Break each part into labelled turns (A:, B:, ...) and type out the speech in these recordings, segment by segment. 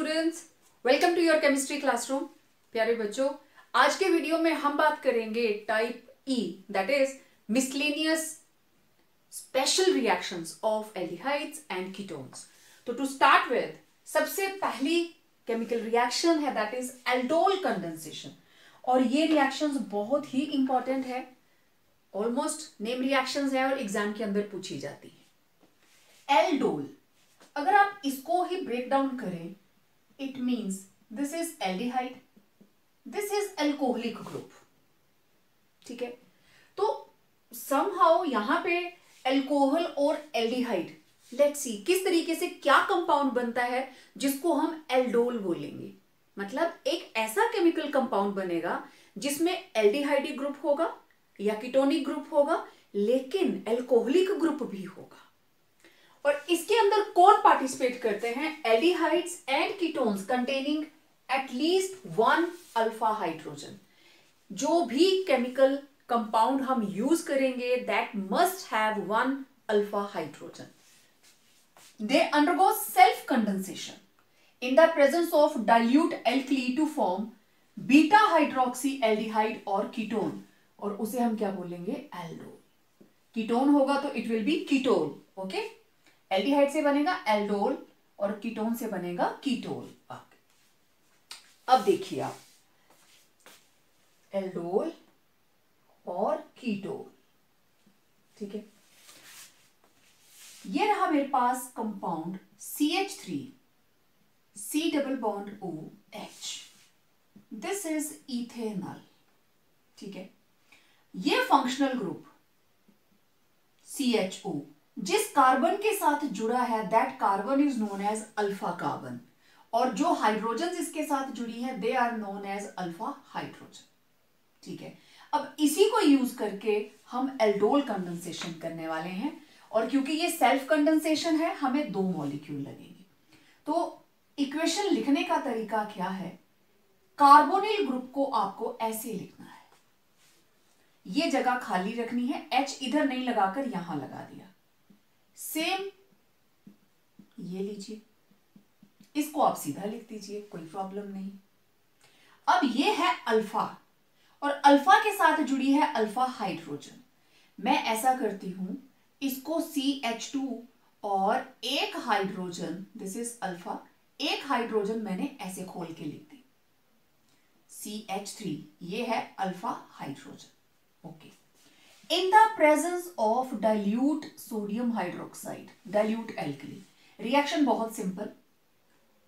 A: Students, welcome to your chemistry classroom. प्यारे बच्चों, आज के वीडियो में हम बात करेंगे type E, that is miscellaneous special reactions of aldehydes and ketones. तो टू स्टार्ट विद, सबसे पहली केमिकल रिएक्शन है दैट इज एल्डोल कंडेंसेशन, और ये रिएक्शंस बहुत ही इंपॉर्टेंट है, ऑलमोस्ट नेम रिएक्शंस है और एग्जाम के अंदर पूछी जाती है। एल्डोल, अगर आप इसको ही ब्रेक डाउन करें, it means this is aldehyde, this is alcoholic group. ठीक है, तो समहाउ यहां पे एल्कोहल और एल्डिहाइड, लेट्स सी किस तरीके से क्या कंपाउंड बनता है जिसको हम एल्डोल बोलेंगे। मतलब एक ऐसा केमिकल कंपाउंड बनेगा जिसमें एल्डिहाइडिक ग्रुप होगा या कीटोनिक ग्रुप होगा, लेकिन एल्कोहलिक ग्रुप भी होगा। और इसके अंदर कौन पार्टिसिपेट करते हैं? Aldehydes and ketones containing at least 1 alpha hydrogen. जो भी केमिकल कंपाउंड हम यूज करेंगे that must have 1 alpha hydrogen. They undergo self condensation in the presence of dilute alkali to form beta hydroxy aldehyde और ketone, और उसे हम क्या बोलेंगे? एल्डोल। कीटोन होगा तो it will be ketol. Okay, aldehyde से बनेगा एल्डोल और कीटोन से बनेगा कीटोल। अब देखिए आप, एल्डोल और कीटोल, ठीक है। ये रहा मेरे पास compound CH3 C double bond OH, this is ethanol. ठीक है, ये फंक्शनल ग्रुप CHO जिस कार्बन के साथ जुड़ा है that carbon is known as alpha carbon, और जो हाइड्रोजन इसके साथ जुड़ी है they are known as alpha hydrogen. ठीक है, अब इसी को यूज करके हम एल्डोल कंडेंसेशन करने वाले हैं, और क्योंकि ये सेल्फ कंडेंसेशन है हमें 2 मॉलिक्यूल लगेंगे। तो इक्वेशन लिखने का तरीका क्या है? कार्बोनिल ग्रुप को आपको ऐसे लिखना है, ये जगह खाली रखनी है, H इधर नहीं लगाकर यहां लगा दिया। सेम ये लीजिए, इसको आप सीधा लिख दीजिए, कोई प्रॉब्लम नहीं। अब ये है अल्फा, और अल्फा के साथ जुड़ी है अल्फा हाइड्रोजन। मैं ऐसा करती हूं, इसको CH2 और एक हाइड्रोजन, दिस इज अल्फा, एक हाइड्रोजन मैंने ऐसे खोल के लिख दी, CH3, ये है alpha hydrogen. Okay, in the presence of dilute sodium hydroxide, dilute alkali, reaction बहुत सिंपल।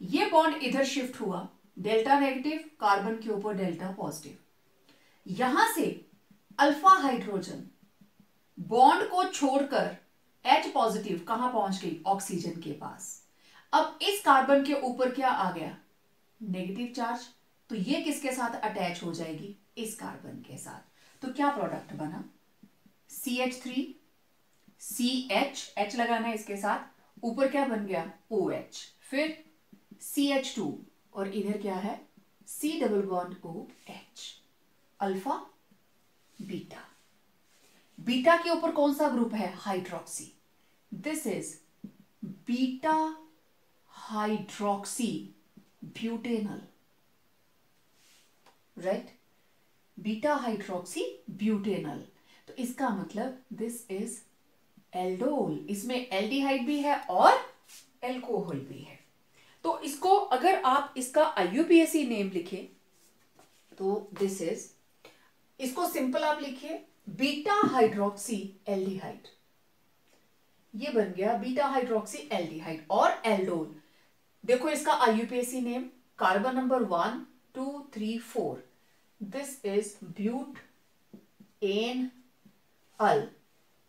A: ये बॉन्ड इधर शिफ्ट हुआ, डेल्टा नेगेटिव कार्बन के ऊपर डेल्टा पॉजिटिव, यहां से अल्फा हाइड्रोजन बॉन्ड को छोड़कर H पॉजिटिव कहां पहुंच गई? ऑक्सीजन के पास। अब इस कार्बन के ऊपर क्या आ गया? नेगेटिव चार्ज, तो ये किसके साथ अटैच हो जाएगी? इस कार्बन के साथ। तो क्या प्रोडक्ट बना? CH3 CH, H लगाना है इसके साथ, ऊपर क्या बन गया? OH, फिर CH2 और इधर क्या है? C double bond OH, alpha beta. Beta के ऊपर कौन सा ग्रुप है? Hydroxy, this is beta hydroxy butanal, right? Beta hydroxy butanal, तो इसका मतलब दिस इज एल्डोल। इसमें एल्डिहाइड भी है और एल्कोहल भी है। तो इसको अगर आप इसका IUPAC नेम लिखे तो दिस इज, इसको सिंपल आप लिखिए बीटा हाइड्रोक्सी एल्डिहाइड, ये बन गया बीटा हाइड्रोक्सी एल्डिहाइड और एल्डोल। देखो इसका IUPAC name, carbon number 1 2 3 4, this is butanal,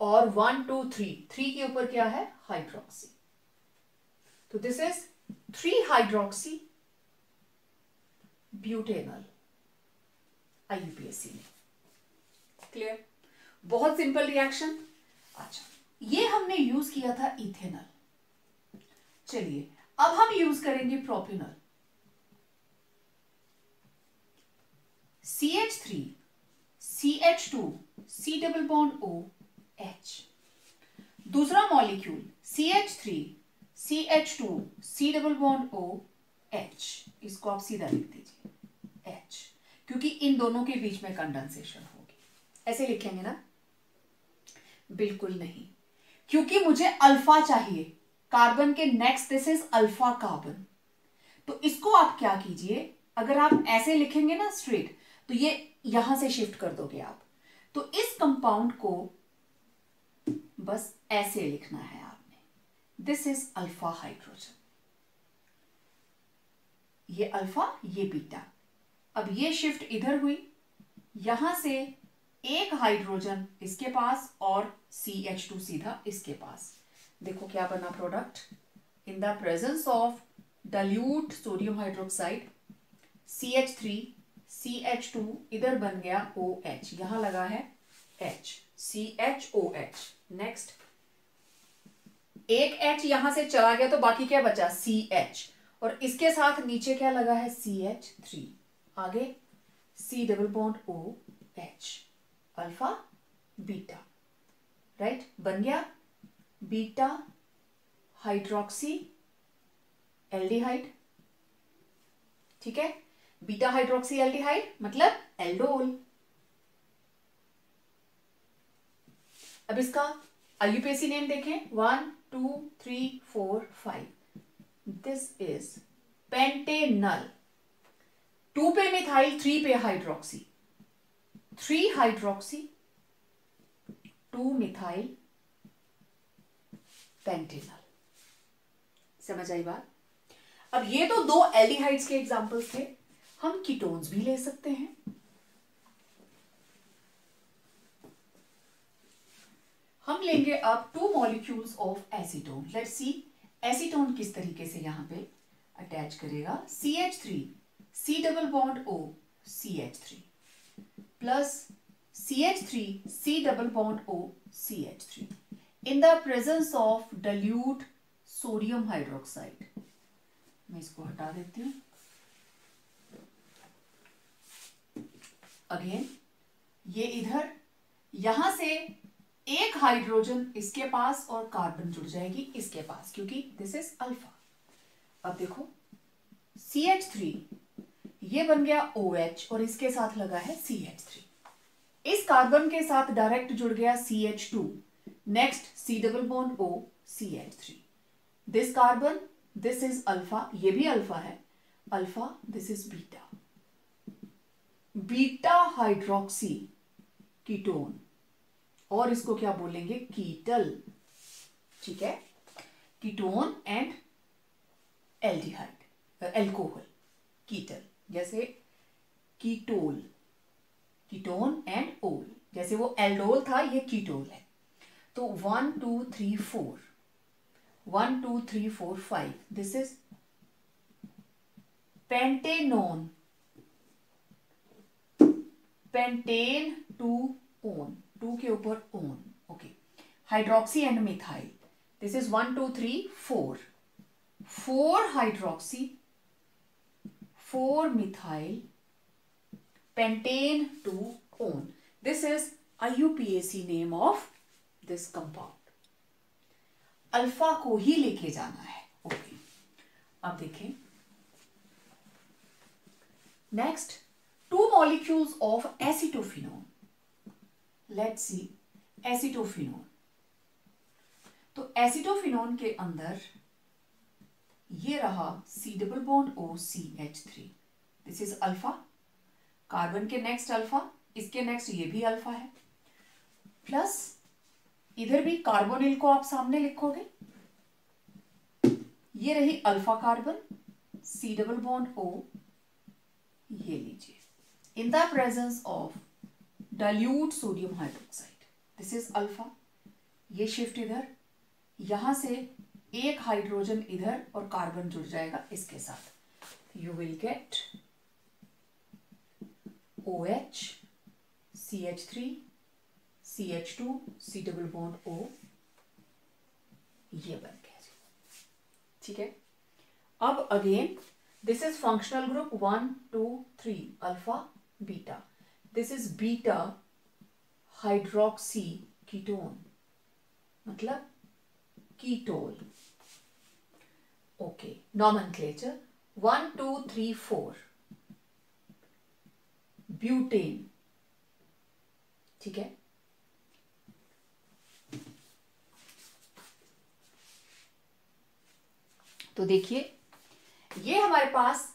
A: और 1 2 3 के ऊपर क्या है? हाइड्रोक्सी, तो this is 3 hydroxy butanal, IUPAC में। क्लियर? बहुत सिंपल रिएक्शन। अच्छा, ये हमने यूज किया था इथेनॉल। चलिए अब हम यूज करेंगे propanol. CH3 CH2 C double bond OH, दूसरा molecule CH3 CH2 C double bond H, इसको आप सीधा लिख दीजिए H, क्योंकि इन दोनों के बीच में कंडेंसेशन होगी। ऐसे लिखेंगे ना? बिल्कुल नहीं, क्योंकि मुझे अल्फा चाहिए कार्बन के next, this is alpha carbon. तो इसको आप क्या कीजिए, अगर आप ऐसे लिखेंगे ना स्ट्रेट, तो ये यहां से शिफ्ट कर दोगे आप। तो इस कंपाउंड को बस ऐसे लिखना है आपने, दिस इज अल्फा हाइड्रोजन। ये अल्फा, ये बीटा। अब ये शिफ्ट इधर हुई, यहां से एक हाइड्रोजन इसके पास और CH2 सीधा इसके पास। देखो क्या बना product, in the presence of dilute sodium hydroxide CH3 CH2 इधर बन गया OH, यहां लगा है H, CHOH। नेक्स्ट एक H यहां से चला गया तो बाकी क्या बचा, CH, और इसके साथ नीचे क्या लगा है, CH3, आगे C double bond OH, alpha beta, right, बन गया बीटा हाइड्रोक्सी एल्डिहाइड। ठीक है, बीटा हाइड्रोक्सी एल्डिहाइड मतलब एल्डोल। अब इसका IUPAC नेम देखें, 1 2 3 4 5, दिस इज पेंटेनल। 2 पे मिथाइल, 3 पे हाइड्रोक्सी, 3 हाइड्रोक्सी 2 मिथाइल पेंटेनल। समझ आई बात? अब ये तो 2 एल्डिहाइड्स के एग्जांपल्स थे, हम कीटोन्स भी ले सकते हैं। हम लेंगे अब 2 molecules of acetone. Let's see acetone किस तरीके से यहां पे अटैच करेगा। CH3 C double bond O CH3 plus CH3 C double bond O CH3 in the presence of dilute sodium hydroxide. मैं इसको हटा देती हूं। अगेन ये इधर, यहां से एक हाइड्रोजन इसके पास और कार्बन जुड़ जाएगी इसके पास, क्योंकि दिस इज अल्फा। अब देखो CH3 ये बन गया OH और इसके साथ लगा है CH3, इस कार्बन के साथ डायरेक्ट जुड़ गया CH2, next C double bond O CH3, this carbon, this is alpha, ये भी अल्फा है, alpha, this is beta, beta hydroxy ketone, और इसको क्या बोलेंगे, कीटल। ठीक है, कीटोन एंड एल्डिहाइड, एल्कोहल, कीटल, जैसे कीटोल, कीटोन एंड ओल, जैसे वो एल्डोल था, ये कीटोल है। तो 1 2 3 4, 1 2 3 4 5, this is pentanone, pentane two own, 2 के ऊपर own, okay, hydroxy and methyl, this is 1 2 3 4, 4 hydroxy 4 methyl pentane two own, this is IUPAC name of this compound. Alpha को ही लेके जाना है, ओके। अब देखें next 2 molecules of acetophenone. Let's see acetophenone. तो acetophenone के अंदर ये रहा C double bond O CH3, this is alpha, carbon के नेक्स्ट अल्फा, इसके नेक्स्ट ये भी अल्फा है, प्लस इधर भी कार्बोनिल को आप सामने लिखोगे, ये रही alpha carbon, C double bond O, ये लीजिए, इन the presence of dilute sodium hydroxide, this is alpha, ये शिफ्ट इधर, यहां से एक हाइड्रोजन इधर और कार्बन जुड़ जाएगा इसके साथ, you will get OH CH3 CH2 C double bond O, ये बन गया जी। ठीक है, अब again this is functional group 1 2 3 alpha beta, this is beta hydroxy ketone, मतलब कीटोल, ओके, नॉमेनक्लेचर 1 2 3 4 ब्यूटेन। ठीक है, तो देखिए ये हमारे पास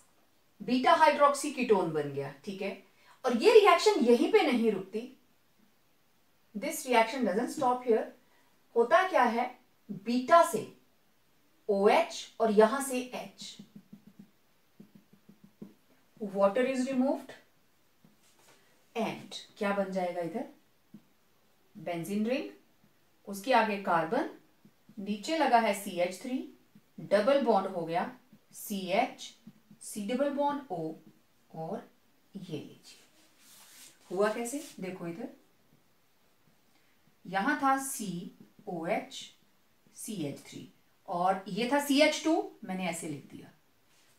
A: बीटा हाइड्रोक्सी कीटोन बन गया। ठीक है, और ये रिएक्शन यहीं पे नहीं रुकती, this reaction doesn't stop here. होता क्या है, बीटा से OH और यहां से H, water is removed and क्या बन जाएगा इधर, बेंजीन रिंग, उसके आगे कार्बन, नीचे लगा है CH3, डबल बॉन्ड हो गया CH, C double bond O, और ये लीजिए हुआ कैसे, देखो इधर यहां था COH CH3 और ये था CH2, मैंने ऐसे लिख दिया,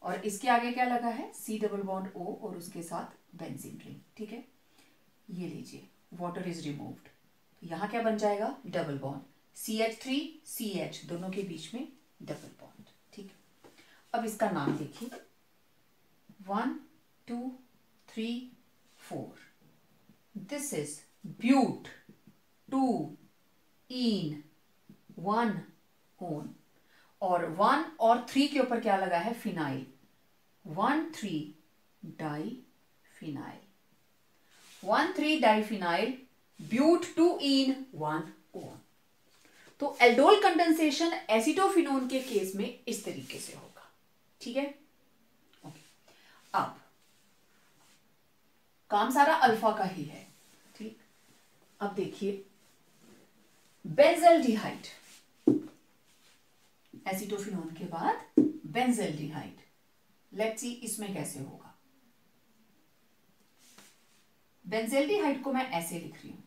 A: और इसके आगे क्या लगा है C डबल बॉन्ड O और उसके साथ बेंजीन रिंग। ठीक है, ये लीजिए वाटर इज रिमूव्ड, यहां क्या बन जाएगा, डबल बॉन्ड CH3 CH, दोनों के बीच में डबल बॉन्ड। ठीक है, अब इसका नाम देखिए 1 2 3 4, this is but 2 ene 1 one, और 1 और 3 के ऊपर क्या लगा है, phenyl, 1,3 di phenyl, 1,3 di phenyl, but 2 ene 1 one. तो एल्डोल कंडेंसेशन एसिटोफिनोन के केस में इस तरीके से होगा। ठीक है, ओके, अब काम सारा अल्फा का ही है। ठीक, अब देखिए बेंजल्डिहाइड, एसिटोफिनोन के बाद बेंजल्डिहाइड, लेट्स सी इसमें कैसे होगा। बेंजल्डिहाइड को मैं ऐसे लिख रही हूं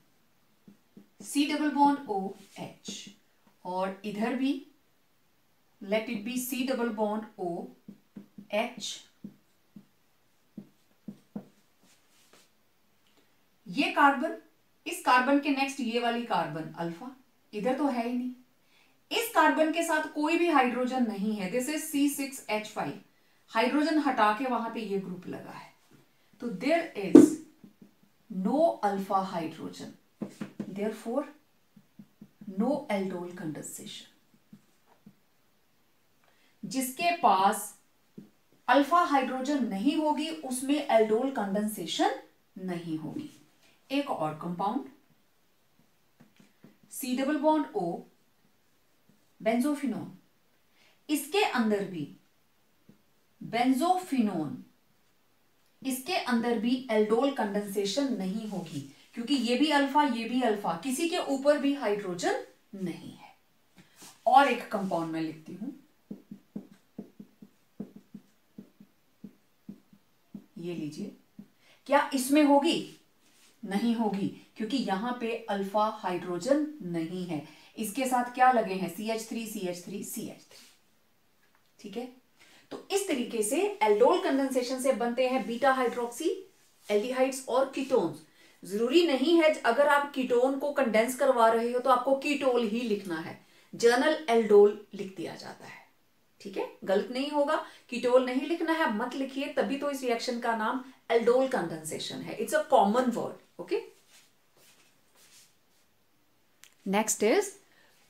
A: C डबल बॉन्ड OH, और इधर भी let it be C double bond OH, ये कार्बन, इस कार्बन के नेक्स्ट ये वाली कार्बन अल्फा, इधर तो है ही नहीं, इस कार्बन के साथ कोई भी हाइड्रोजन नहीं है, दिस इज C6H5, हाइड्रोजन हटा के वहां पे ये ग्रुप लगा है, तो there is no alpha hydrogen, therefore no aldol condensation. जिसके पास अल्फा हाइड्रोजन नहीं होगी उसमें एल्डोल कंडेंसेशन नहीं होगी। एक और compound C double bond O, benzophenone, इसके अंदर भी बेंजोफिनोन, इसके अंदर भी एल्डोल कंडेंसेशन नहीं होगी, क्योंकि ये भी अल्फा ये भी अल्फा, किसी के ऊपर भी हाइड्रोजन नहीं है। और एक कंपाउंड में लिखती हूं, ये लीजिए, क्या इसमें होगी, नहीं होगी, क्योंकि यहां पे अल्फा हाइड्रोजन नहीं है, इसके साथ क्या लगे हैं CH3 CH3 CH3। ठीक है, तो इस तरीके से एल्डोल कंडेंसेशन से बनते हैं बीटा हाइड्रोक्सी एल्डिहाइड्स और कीटोन्स। जरूरी नहीं है अगर आप कीटोन को कंडेंस करवा रहे हो तो आपको कीटोल ही लिखना है, जर्नल एल्डोल लिख दिया जाता है। ठीक है, गलत नहीं होगा, कीटोल नहीं लिखना है, मत लिखिए, तभी तो इस रिएक्शन का नाम एल्डोल कंडेंसेशन है, it's a common word. Okay, next is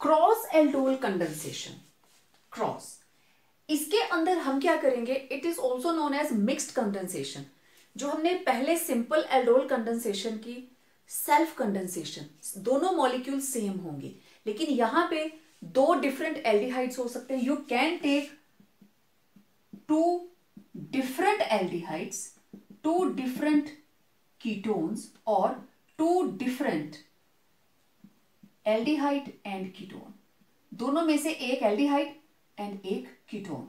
A: cross aldol condensation. Cross, इसके अंदर हम क्या करेंगे, it is also known as mixed condensation. जो हमने पहले सिंपल एल्डोल कंडेंसेशन की, सेल्फ कंडेंसेशन, दोनों मॉलिक्यूल सेम होंगे, लेकिन यहां पे दो डिफरेंट एल्डिहाइड्स हो सकते हैं। You can take two different aldehydes, two different ketones और two different aldehyde and ketone, दोनों में से एक एल्डिहाइड एंड एक कीटोन।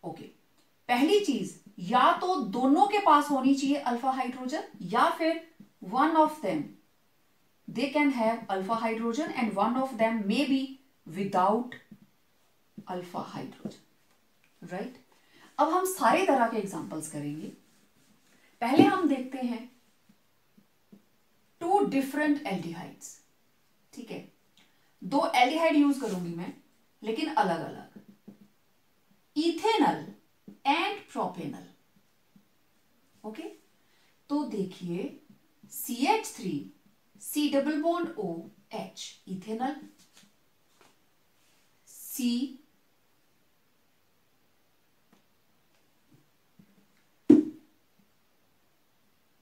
A: ओके, पहली चीज, या तो दोनों के पास होनी चाहिए अल्फा हाइड्रोजन, या फिर one of them they can have alpha hydrogen and one of them may be without alpha hydrogen. Right, अब हम सारे तरह के एग्जांपल्स करेंगे। पहले हम देखते हैं टू डिफरेंट एल्डिहाइड्स। ठीक है, दो एल्डिहाइड यूज करूंगी मैं, लेकिन अलग अलग। Ethanal and propanal. ओके, तो देखिए CH3 C double bond O H ethanal,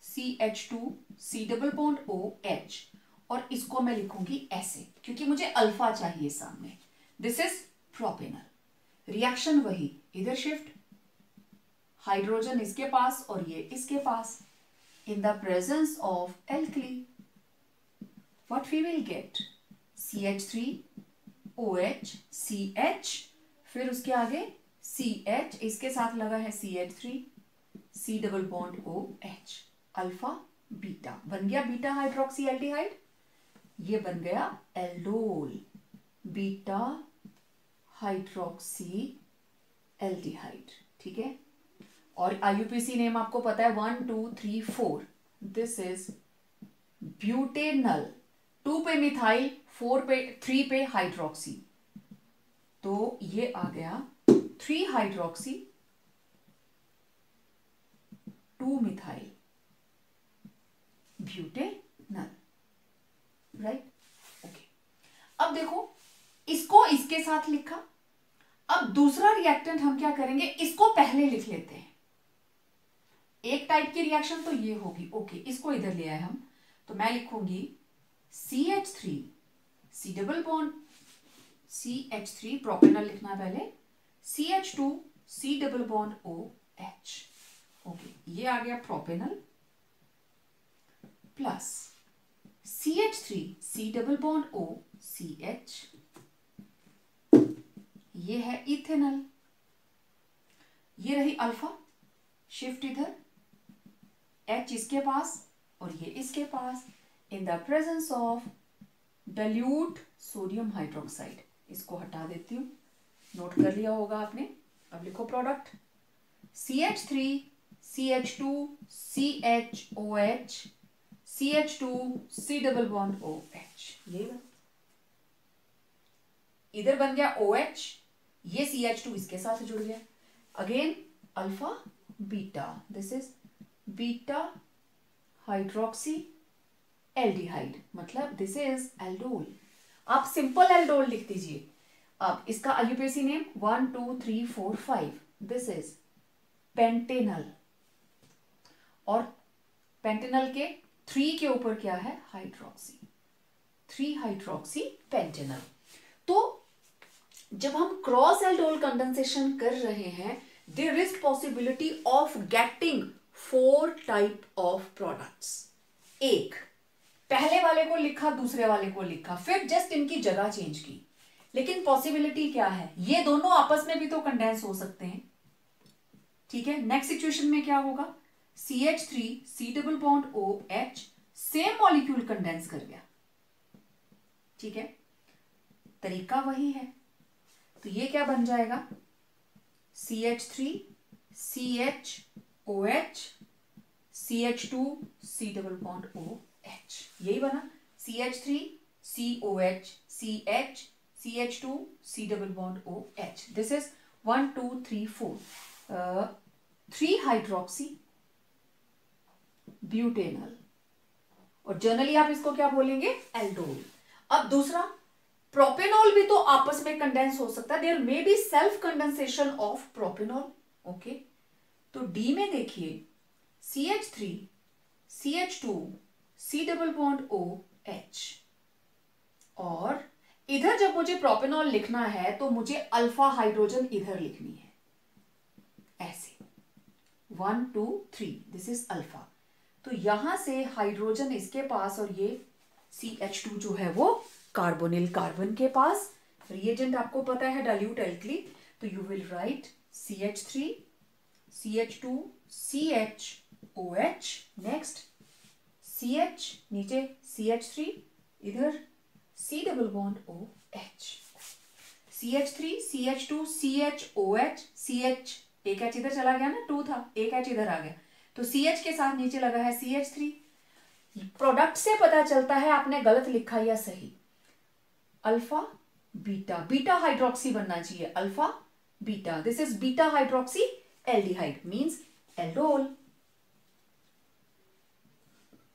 A: CH2 C double bond O H, और इसको मैं लिखूंगी ऐसे क्योंकि मुझे अल्फा चाहिए सामने। This is propanal. रिएक्शन वही, इधर शिफ्ट, हाइड्रोजन इसके पास और ये इसके पास। In the presence of alkali what we will get, CH3 OH CH, फिर उसके आगे CH, इसके साथ लगा है CH3 C double bond OH, alpha beta बन गया बीटा हाइड्रोक्सी एल्डिहाइड। ये बन गया एल्डोल, बीटा हाइड्रोक्सी एल्डिहाइड। ठीक है, और IUPAC नेम आपको पता है 1 2 3 4। दिस इज ब्यूटेनल, 2 पे मिथाइल, 3 पे हाइड्रोक्सी, तो ये आ गया 3 hydroxy 2 methyl butanal, right. Okay, अब देखो इसको इसके साथ लिखा। अब दूसरा रिएक्टेंट हम क्या करेंगे, इसको पहले लिख लेते हैं। एक टाइप की रिएक्शन तो ये होगी। ओके, इसको इधर ले आए हम, तो मैं लिखूंगी CH3 C double bond CH3 propanal लिखना पहले, CH2 C double bond OH। Okay, ये आ गया propanal plus CH3 C double bond O CH, ये है इथेनल, ये रही अल्फा, शिफ्ट इधर, H इसके पास और ये इसके पास। In the presence of dilute sodium hydroxide, इसको हटा देती हूं, नोट कर लिया होगा आपने। अब लिखो product, CH3 CH2 CHOH CH2 C double bond OH, ये इधर बन गया OH, ये CH2 इसके साथ जुड़ गया। Again alpha beta, this is beta hydroxy aldehyde, मतलब दिस इज एल्डोल। आप सिंपल एल्डोल लिख दीजिए। अब इसका IUPAC name 1 2 3 4 5, this is Pantanal, और पेंटेनल के 3 के ऊपर क्या है, हाइड्रोक्सी, 3 हाइड्रोक्सी पेंटेनल। तो जब हम क्रॉस एल्डोल कंडेंसेशन कर रहे हैं, there is possibility of getting 4 type of products. एक, पहले वाले को लिखा, दूसरे वाले को लिखा, फिर जस्ट इनकी जगह चेंज की, लेकिन पॉसिबिलिटी क्या है, ये दोनों आपस में भी तो कंडेंस हो सकते हैं। ठीक है, नेक्स्ट सिचुएशन में क्या होगा, CH3 C double bond OH, same molecule condense कर गया। ठीक है, तरीका वही है, तो ये क्या बन जाएगा, CH3 CHOH CH2 C double bond OH, यही बना, CH3 COH CH CH2 C double bond OH। This is 1 2 3 4 3 hydroxy butanal, और जनरली आप इसको क्या बोलेंगे, एल्डोल। अब दूसरा, प्रोपेनॉल भी तो आपस में कंडेंस हो सकता है, there may be self condensation of propanol. Okay, तो डी में देखिए CH3 CH2 C double bond OH, और इधर जब मुझे प्रोपेनॉल लिखना है तो मुझे अल्फा हाइड्रोजन इधर लिखनी है, ऐसे 1 2 3, दिस इज अल्फा। तो यहां से हाइड्रोजन इसके पास और ये CH2 जो है वो कार्बोनिल कार्बन के पास। रिएजेंट आपको पता है डाइल्यूट एल्कली, तो you will write CH3 CH2 CHOH, next CH, नीचे CH3, इधर C double bond OH, CH3 CH2 CHOH CH, एक H इधर चला गया ना, 2 था, एक H इधर आ गया, तो CH के साथ नीचे लगा है CH3। प्रोडक्ट से पता चलता है आपने गलत लिखा या सही, अल्फा बीटा, बीटा हाइड्रोक्सी बनना चाहिए, alpha beta, this is beta hydroxy aldehyde means aldol.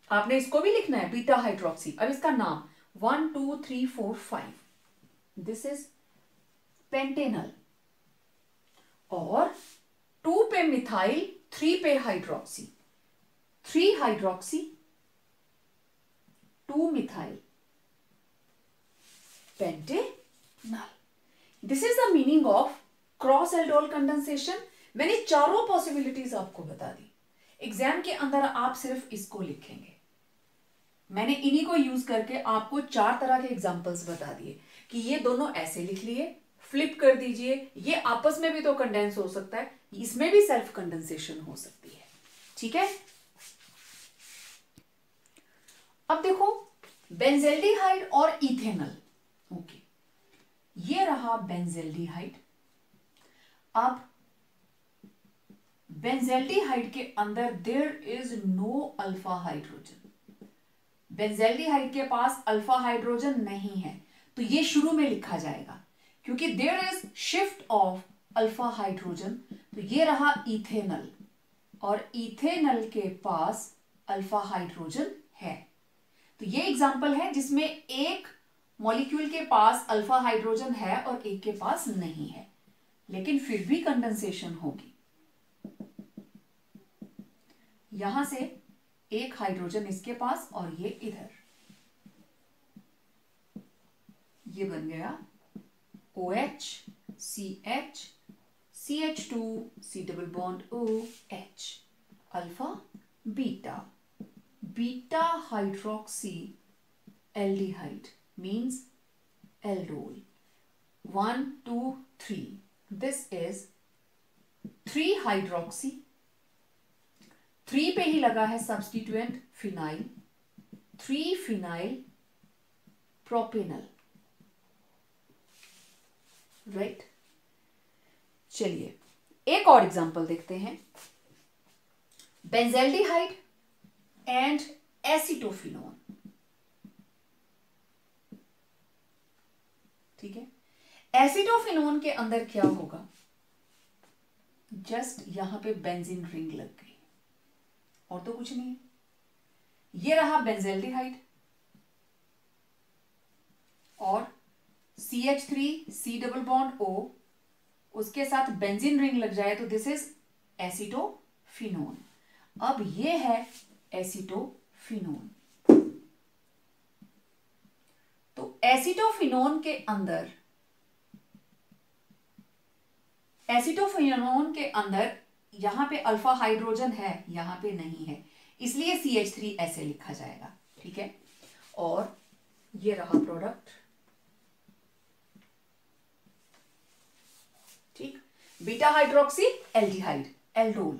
A: आपने इसको भी लिखना है बीटा हाइड्रोक्सी। अब इसका नाम 1 2 3 4 5 दिस इज पेंटेनल, और 2 पे मिथाइल 3 पे hydroxy, 3 hydroxy 2 methyl Pantanal. This is the meaning of cross aldol condensation. मैंने चारों पॉसिबिलिटीज आपको बता दी। एग्जाम के अंदर आप सिर्फ इसको लिखेंगे। मैंने इन्हीं को यूज करके आपको 4 तरह के एग्जांपल्स बता दिए कि ये दोनों ऐसे लिख लिए, फ्लिप कर दीजिए, ये आपस में भी तो कंडेंस हो सकता है, इसमें भी सेल्फ कंडेंसेशन हो सकती है। ठीक है, अब देखो बेंजेल्डिहाइड और इथेनॉल। ओके, ये रहा बेंजेल्डिहाइड। अब बेंजेल्डिहाइड के अंदर there is no alpha hydrogen. Benzaldehyde के पास अल्फा हाइड्रोजन नहीं है, तो ये शुरू में लिखा जाएगा क्योंकि there is shift of alpha hydrogen. तो ये रहा इथेनॉल, और इथेनॉल के पास अल्फा हाइड्रोजन है। तो ये एग्जांपल है जिसमें एक मॉलिक्यूल के पास अल्फा हाइड्रोजन है और एक के पास नहीं है, लेकिन फिर भी कंडेंसेशन होगी। यहां से एक हाइड्रोजन इसके पास और ये इधर, ये बन गया OH CH CH2 C double bond OH alpha beta, beta hydroxy aldehyde means aldol. 1 2 3 this is 3 hydroxy, 3 पे ही लगा है substituent phenyl, 3 phenyl propanal. Right, चलिए एक और एग्जांपल देखते हैं। Benzaldehyde and acetophenone. ठीक है, एसिटोफिनोन के अंदर क्या होगा, जस्ट यहां पे बेंजीन रिंग लग गई और तो कुछ नहीं है। ये रहा बेंजेल्डिहाइड और CH3 C double bond O, उसके साथ बेंजीन रिंग लग जाए तो दिस इज एसिटोफिनोन। अब ये है एसिटोफिनोन। तो एसिटोफिनोन के अंदर, एसिटोफिनोन के अंदर यहां पे अल्फा हाइड्रोजन है, यहां पे नहीं है, इसलिए CH3 ऐसे लिखा जाएगा। ठीक है, और ये रहा प्रोडक्ट। ठीक, beta hydroxy aldehyde aldol.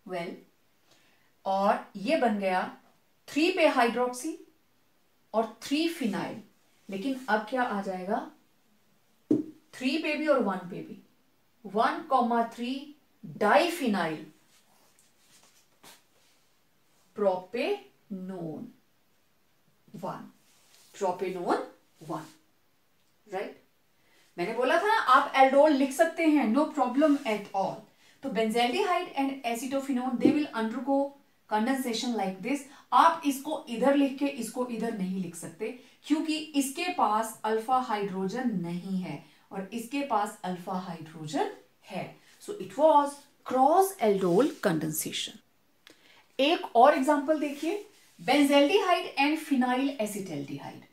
A: Well, और ये बन गया 3 पे हाइड्रोक्सी और 3 फिनाइल, लेकिन अब क्या आ जाएगा 3 पे भी और 1 पे भी, 1,3 डाइफिनाइल प्रोपेनोन 1, प्रोपेनोन 1। राइट, मैंने बोला था ना आप एल्डोल लिख सकते हैं, नो प्रॉब्लम एट ऑल। तो benzaldehyde and acetophenone they will undergo condensation like this. आप इसको इधर लिख के इसको इधर नहीं लिख सकते क्योंकि इसके पास अल्फा हाइड्रोजन नहीं है और इसके पास अल्फा हाइड्रोजन है। So it was cross aldol condensation. एक और एग्जांपल देखिए, बेंजेल्डिहाइड एंड फिनाइल एसिटल्डिहाइड।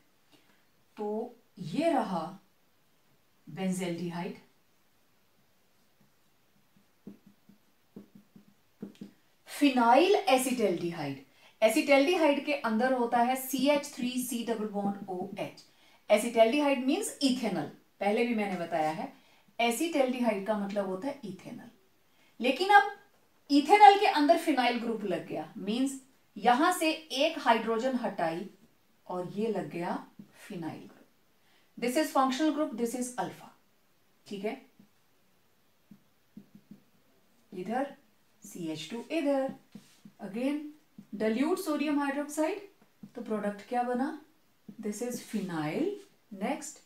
A: तो ये रहा बेंजेल्डिहाइड, फिनाइल एसिटल्डिहाइड। एसिटल्डिहाइड के अंदर होता है CH3 C double bond OH। Acetaldehyde means ethanol, पहले भी मैंने बताया है, एसिटल्डिहाइड का मतलब होता है इथेनॉल। लेकिन अब इथेनॉल के अंदर फिनाइल ग्रुप लग गया, मींस यहां से एक हाइड्रोजन हटाई और ये लग गया phenyl group. This is functional group, this is alpha. ठीक है, इधर CH2 इधर, अगेन डाइल्यूट सोडियम हाइड्रोक्साइड, तो प्रोडक्ट क्या बना, this is phenyl, next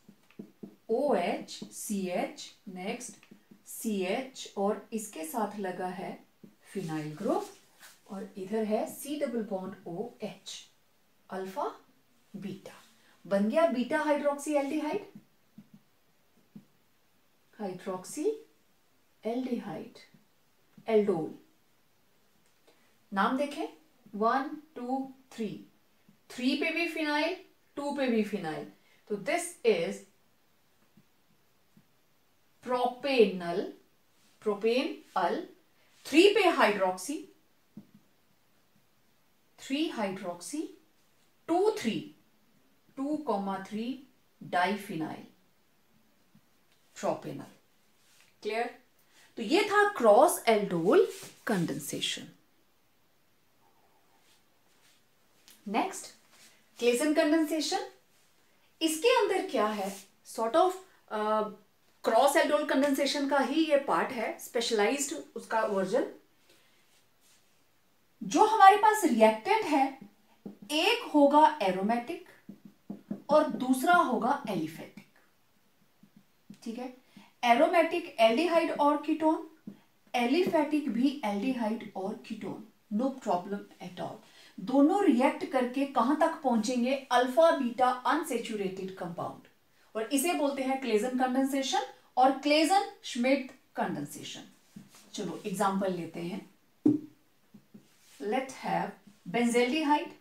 A: OH CH, next CH और इसके साथ लगा है फिनाइल ग्रुप और इधर है C double bond OH, alpha beta बन गया beta hydroxy aldehyde, hydroxy aldehyde, aldol. नाम देखें 1 2 3, 3 पे भी फिनाइल 2 पे भी फिनाइल, तो दिस इज प्रोपेनल, प्रोपेन अल, 3 पे hydroxy, 3 hydroxy 2 3, 2,3 diphenyl propanal. Clear? तो ये था cross aldol condensation. Next Klaassen condensation. इसके अंदर क्या है, sort of cross aldol condensation का ही ये पार्ट है, स्पेशलाइज्ड उसका वर्जन। जो हमारे पास रिएक्टेंट है, एक होगा एरोमेटिक और दूसरा होगा एलिफेटिक। ठीक है, एरोमेटिक एल्डिहाइड और कीटोन, एलिफेटिक भी एल्डिहाइड और ketone, no problem at all. दोनों रिएक्ट करके कहां तक पहुंचेंगे, अल्फा बीटा अनसेचुरेटेड कंपाउंड, और इसे बोलते हैं क्लेसन कंडेंसेशन और क्लेसन श्मिट कंडेंसेशन। चलो एग्जांपल लेते हैं। Let have benzaldehyde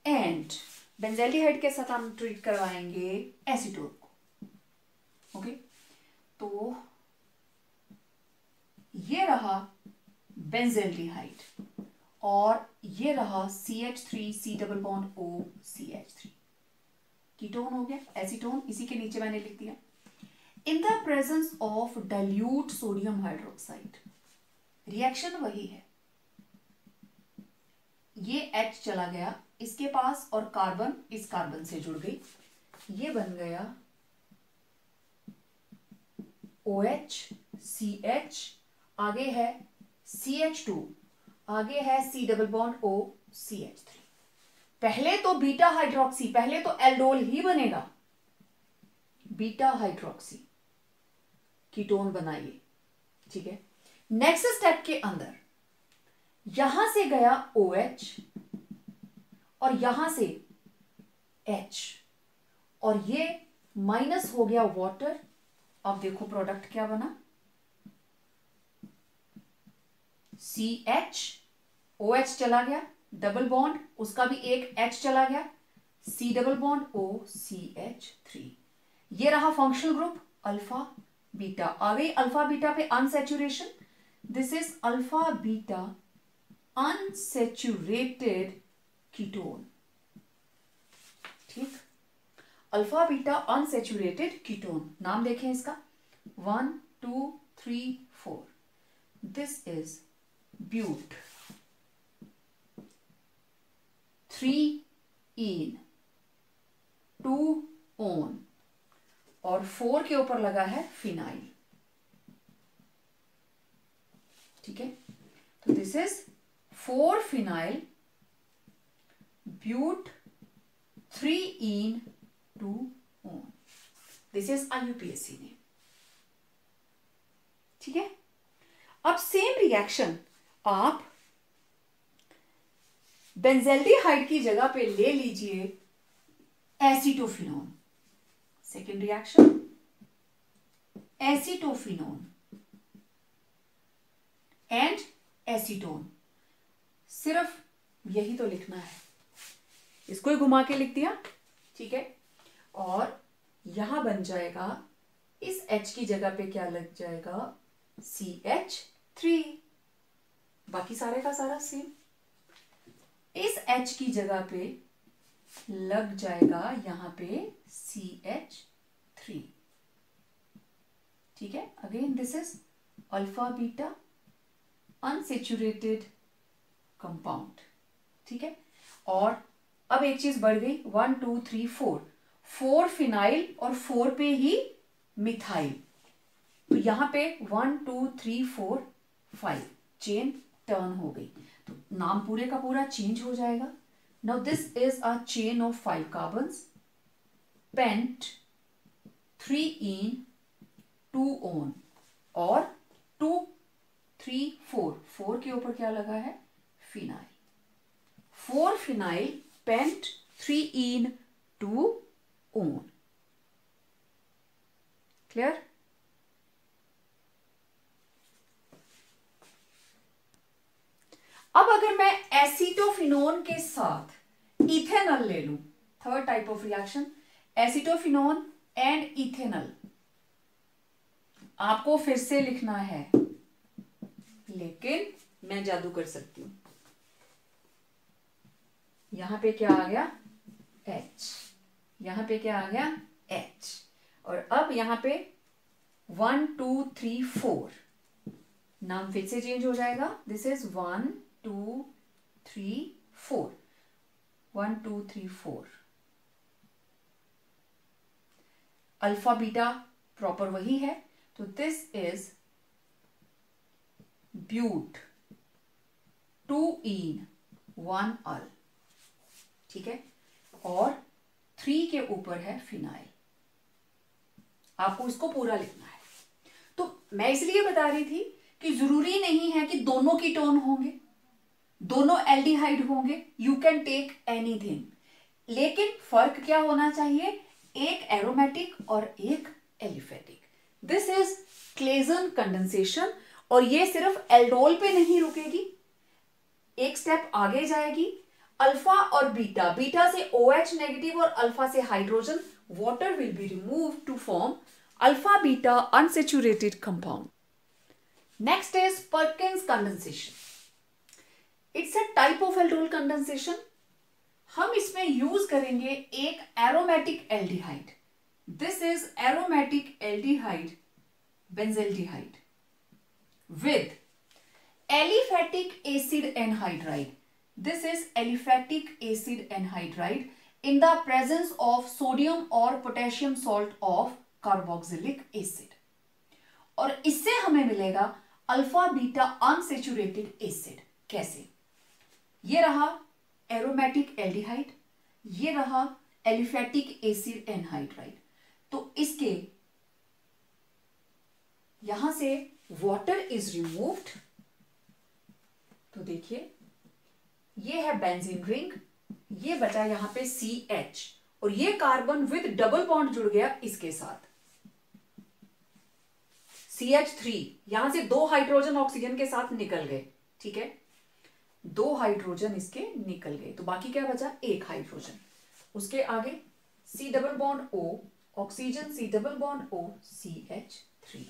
A: and benzaldehyde के साथ हम ट्रीट करवाएंगे एसीटोन को। ओके, तो ये रहा बेंजेल्डिहाइड और ये रहा CH3 C double bond O CH3, ketone हो गया, एसीटोन इसी के नीचे मैंने लिख दिया। इन the presence of dilute sodium hydroxide, reaction वही है, ये H चला गया इसके पास और कार्बन इस कार्बन से जुड़ गई, ये बन गया OH CH, आगे है CH2, आगे है C double bond O CH3। पहले तो बीटा हाइड्रोक्सी, पहले तो एल्डोल ही बनेगा, बीटा हाइड्रोक्सी कीटोन बनाइए। ठीक है, नेक्स्ट स्टेप के अंदर यहां से गया OH और यहां से H और ये माइनस हो गया वाटर। अब देखो प्रोडक्ट क्या बना, CH, OH चला गया, डबल बॉन्ड उसका भी एक H चला गया, C double bond O CH3, ये रहा फंक्शनल ग्रुप अल्फा बीटा। आ गई अल्फा बीटा पे unsaturation, this is alpha beta unsaturated ketone. ठीक, अल्फा बीटा अनसैचुरेटेड कीटोन, नाम देखें इसका 1 2 3 4, this is but 3 ene 2 one और 4 के ऊपर लगा है फिनाइल। ठीक है, तो this is 4 phenyl but 3 ene 2 one, this is IUPAC name. ठीक है, अब सेम रिएक्शन आप बेंजेल्डिहाइड की जगह पे ले लीजिए acetophenone. Second reaction acetophenone and acetone, सिर्फ यही तो लिखना है, इसको ही घुमा के लिख दिया। ठीक है, और यहां बन जाएगा, इस H की जगह पे क्या लग जाएगा, CH3, बाकी सारे का सारा सेम। इस H की जगह पे लग जाएगा यहां पे CH3। ठीक है, again this is alpha beta unsaturated compound. ठीक है, और अब एक चीज बढ़ गई, 1 2 3 4, 4 फिनाइल और 4 पे ही मिथाइल, तो यहां पे 1 2 3 4 5 चेन टर्न हो गई, तो नाम पूरे का पूरा चेंज हो जाएगा। Now this is a chain of 5 carbons, pent 3ene 2on और 2 3 4 4 के ऊपर क्या लगा है, phenyl, 4 phenyl paint 3ene 2on। Clear? अब अगर मैं एसीटोफिनोन के साथ इथेनॉल ले लूं, third type of reaction, acetophenone and ethanol, आपको फिर से लिखना है, लेकिन मैं जादू कर सकती हूं। यहां पे क्या आ गया, H, यहां पे क्या आ गया, H, और अब यहां पे 1 2 3 4, नाम फिर से चेंज हो जाएगा, this is 1 2 3 4, 1 2 3 4, alpha beta proper वही है, तो दिस इज ब्यूट 2ene 1 अल, ठीक है, और 3 के ऊपर है फिनाइल। आपको इसको पूरा लिखना है। तो मैं इसलिए बता रही थी कि जरूरी नहीं है कि दोनों कीटोन होंगे, दोनों एल्डिहाइड होंगे, यू कैन टेक एनीथिंग, लेकिन फर्क क्या होना चाहिए, एक एरोमेटिक और एक aliphatic. This is Claisen condensation, और ये सिर्फ एल्डोल पे नहीं रुकेगी, एक स्टेप आगे जाएगी, अल्फा और बीटा, बीटा से OH नेगेटिव और अल्फा से hydrogen, water will be removed to form alpha beta unsaturated compound. Next is Perkin's condensation, it's a type of aldol condensation. हम इसमें यूज करेंगे एक aromatic aldehyde, this is aromatic aldehyde benzaldehyde with aliphatic acid anhydride, this is aliphatic acid anhydride in the presence of sodium or potassium salt of carboxylic acid, और इससे हमें मिलेगा alpha beta unsaturated acid. कैसे, ये रहा aromatic aldehyde, ये रहा aliphatic acid anhydride, तो इसके यहां से वाटर इज रिमूव्ड, तो देखिए ये है बेंजीन रिंग, ये बचा यहां पे CH, और ये कार्बन विद डबल बॉन्ड जुड़ गया इसके साथ, CH3, यहां से 2 हाइड्रोजन ऑक्सीजन के साथ निकल गए, ठीक है, 2 हाइड्रोजन इसके निकल गए, तो बाकी क्या बचा, 1 हाइड्रोजन, उसके आगे C double bond O, oxygen C double bond O, CH3,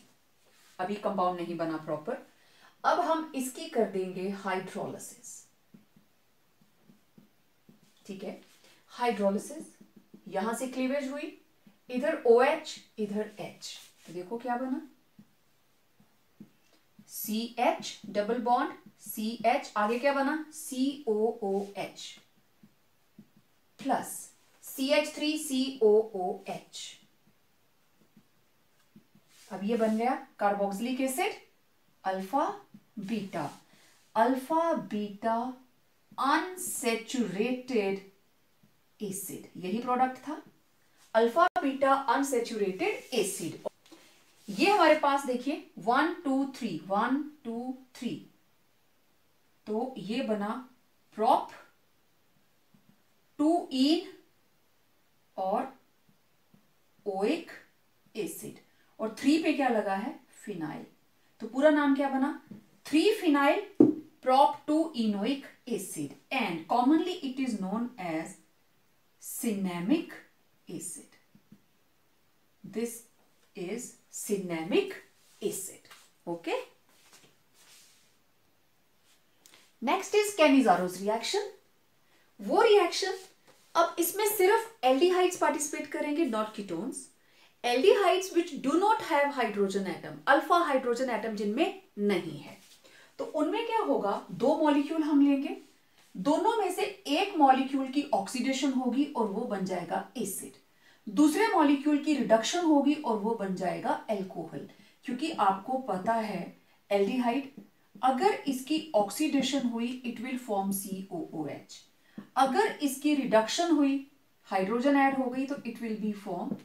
A: अभी कंपाउंड नहीं बना प्रॉपर। अब हम इसकी कर देंगे हाइड्रोलिसिस, ठीक है, हाइड्रोलिसिस, यहां से क्लीवेज हुई, इधर OH इधर H, तो देखो क्या बना, CH डबल बॉन्ड CH, आगे क्या बना, COOH प्लस CH3 COOH, अब ये बन गया carboxylic acid alpha beta, alpha beta unsaturated acid, यही प्रोडक्ट था अल्फा बीटा अनसैचुरेटेड एसिड। ये हमारे पास देखिए 1 2 3 1 2 3, तो ये बना प्रोप 2ene और ओइक एसिड, और 3 पे क्या लगा है, फिनाइल, तो पूरा नाम क्या बना, 3 phenyl prop 2 enoic acid, and commonly it is known as cinnamic acid. This is cinnamic acid. Okay. Next is Cannizaro's reaction. वो रिएक्शन, अब इसमें सिर्फ एल्डिहाइड्स पार्टिसिपेट करेंगे, not ketones, aldehydes which do not have hydrogen atom, alpha hydrogen atom जिनमें नहीं है, तो उनमें क्या होगा, 2 मॉलिक्यूल हम लेंगे, दोनों में से एक मॉलिक्यूल की ऑक्सीडेशन होगी और वो बन जाएगा एसिड, दूसरे मॉलिक्यूल की रिडक्शन होगी और वो बन जाएगा एल्कोहल, क्योंकि आपको पता है एल्डिहाइड अगर इसकी ऑक्सीडेशन हुई इट विल फॉर्म COOH, अगर इसकी रिडक्शन हुई हाइड्रोजन ऐड हो गई तो it will B form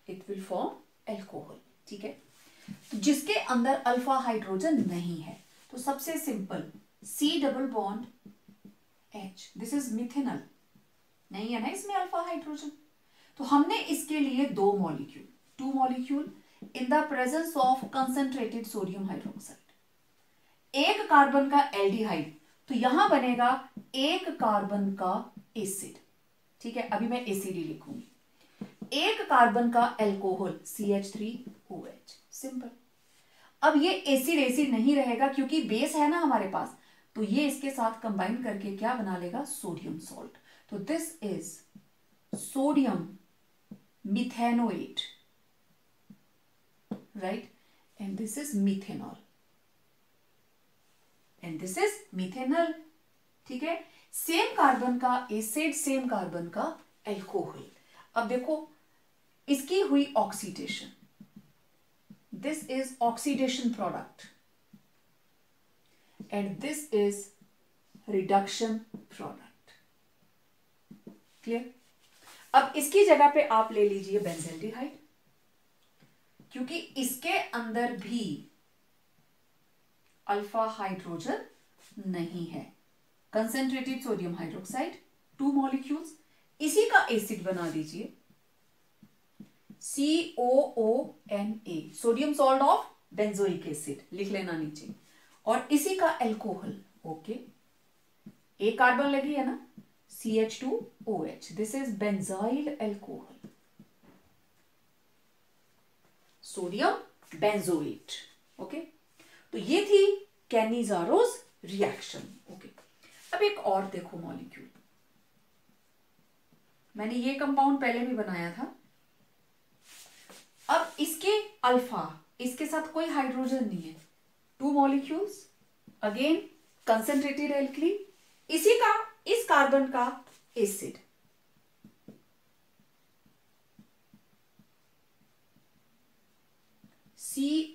A: it will form alcohol. ठीक है, तो जिसके अंदर अल्फा हाइड्रोजन नहीं है, तो सबसे simple C double bond H, this is methanol, नहीं है ना इसमें अल्फा हाइड्रोजन। तो हमने इसके लिए two molecule in the presence of concentrated sodium hydroxide, एक कार्बन का एल्डिहाइड, तो यहां बनेगा एक कार्बन का एसिड। ठीक है, अभी मैं एसिड ही लिखूंगी, एक कार्बन का एल्कोहल CH3OH, सिंपल। अब ये एसिड एसिड नहीं रहेगा क्योंकि बेस है ना हमारे पास, तो ये इसके साथ कंबाइन करके क्या बना लेगा, सोडियम सॉल्ट। तो this is sodium methanoate, right, and this is methanol, and this is methanol. ठीक है, सेम कार्बन का एसिड, सेम कार्बन का एल्कोहल। अब देखो इसकी हुई oxidation, this is oxidation product and this is reduction product. Clear? अब इसकी जगह पे आप ले लीजिए बेंजल्डिहाइड, क्योंकि इसके अंदर भी अल्फा हाइड्रोजन नहीं है, कंसेंट्रेटेड सोडियम हाइड्रोक्साइड, 2 मॉलिक्यूल्स, इसी का एसिड बना दीजिए COONA, sodium salt of benzoic acid, लिख लेना नीचे, और इसी का एल्कोहल। ओके, एक कार्बन लगी है ना, CH2OH, this is benzyl alcohol, sodium benzoate. Okay, तो ये थी कैनिज़ारोस रिएक्शन। ओके, अब एक और देखो मॉलिक्यूल, मैंने ये कंपाउंड पहले भी बनाया था। अब इसके अल्फा, इसके साथ कोई हाइड्रोजन नहीं है, 2 मॉलिक्यूल्स, अगेन कंसंट्रेटेड एल्कली, इसी का, इस कार्बन का एसिड,